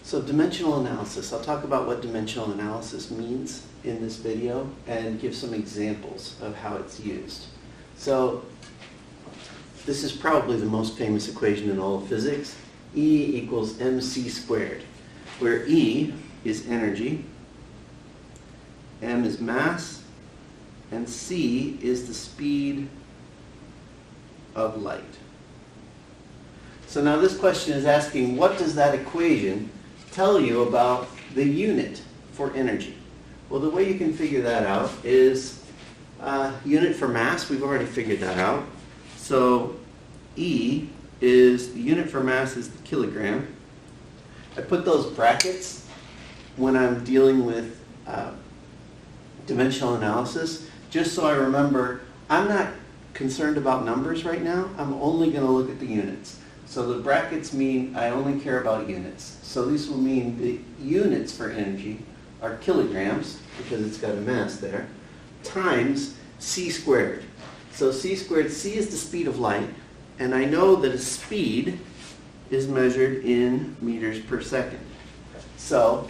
So dimensional analysis. I'll talk about what dimensional analysis means in this video and give some examples of how it's used. So this is probably the most famous equation in all of physics. E equals mc squared, where E is energy, m is mass, and c is the speed of light. So now this question is asking, what does that equation tell you about the unit for energy? Well, the way you can figure that out is unit for mass. We've already figured that out. So E is, the unit for mass is the kilogram. I put those brackets when I'm dealing with dimensional analysis, just so I remember I'm not concerned about numbers right now. I'm only going to look at the units. So the brackets mean I only care about units. So these will mean the units for energy are kilograms, because it's got a mass there, times c squared. So c squared, c is the speed of light, and I know that a speed is measured in meters per second. So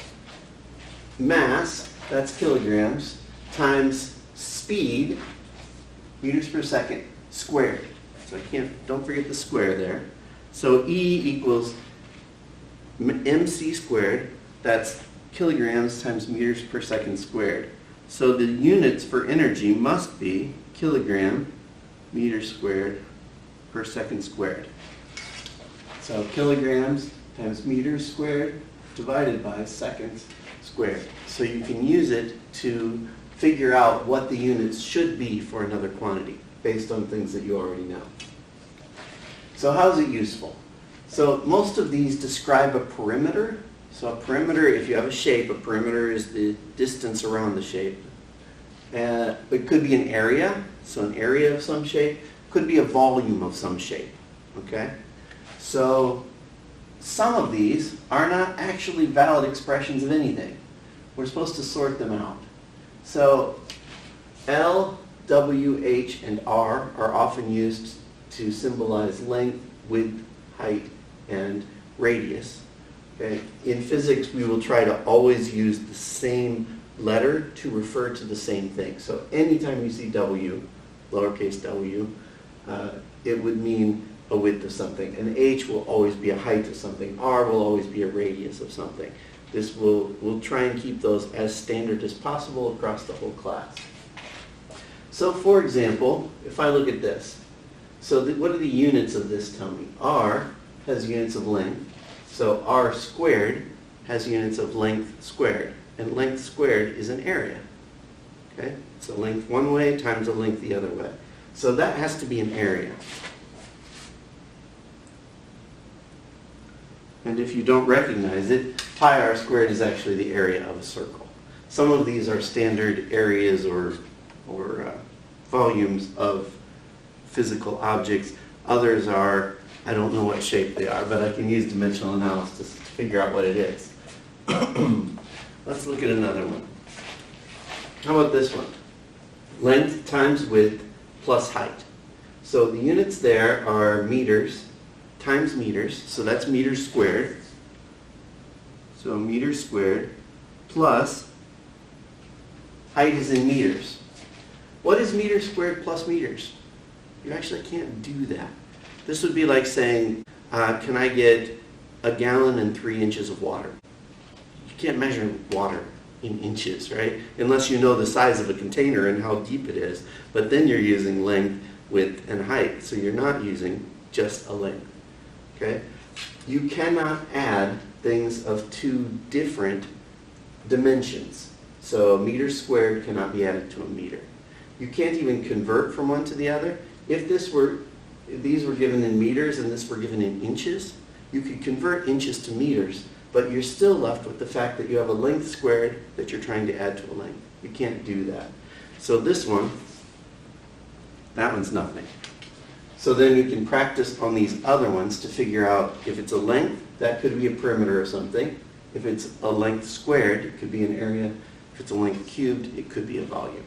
mass, that's kilograms, times speed, meters per second, squared. So don't forget the square there. So E equals mc squared, that's kilograms times meters per second squared. So the units for energy must be kilogram meters squared per second squared. So kilograms times meters squared divided by seconds squared. So you can use it to figure out what the units should be for another quantity based on things that you already know. So how is it useful? So most of these describe a perimeter. So a perimeter, if you have a shape, a perimeter is the distance around the shape. It could be an area, so an area of some shape. Could be a volume of some shape. Okay? So some of these are not actually valid expressions of anything. We're supposed to sort them out. So L, W, H, and R are often used to symbolize length, width, height, and radius. Okay? In physics, we will try to always use the same letter to refer to the same thing. So anytime you see W, lowercase w, it would mean a width of something. And H will always be a height of something. R will always be a radius of something. We'll try and keep those as standard as possible across the whole class. So for example, if I look at this, so what do the units of this tell me? R has units of length, so R squared has units of length squared, and length squared is an area. Okay? So length one way times a length the other way. So that has to be an area. And if you don't recognize it, pi r squared is actually the area of a circle. Some of these are standard areas or volumes of physical objects. Others are, I don't know what shape they are, but I can use dimensional analysis to figure out what it is. Let's look at another one. How about this one? Length times width plus height. So the units there are meters times meters, so that's meters squared. So meters squared plus height is in meters. What is meters squared plus meters? You actually can't do that. This would be like saying, can I get a gallon and 3 inches of water? You can't measure water in inches, right? Unless you know the size of a container and how deep it is. But then you're using length, width, and height. So you're not using just a length. Okay? You cannot add things of two different dimensions. So a meter squared cannot be added to a meter. You can't even convert from one to the other. If these were given in meters and this were given in inches, you could convert inches to meters, but you're still left with the fact that you have a length squared that you're trying to add to a length. You can't do that. So this one, that one's nothing. So then you can practice on these other ones to figure out if it's a length, that could be a perimeter or something. If it's a length squared, it could be an area. If it's a length cubed, it could be a volume.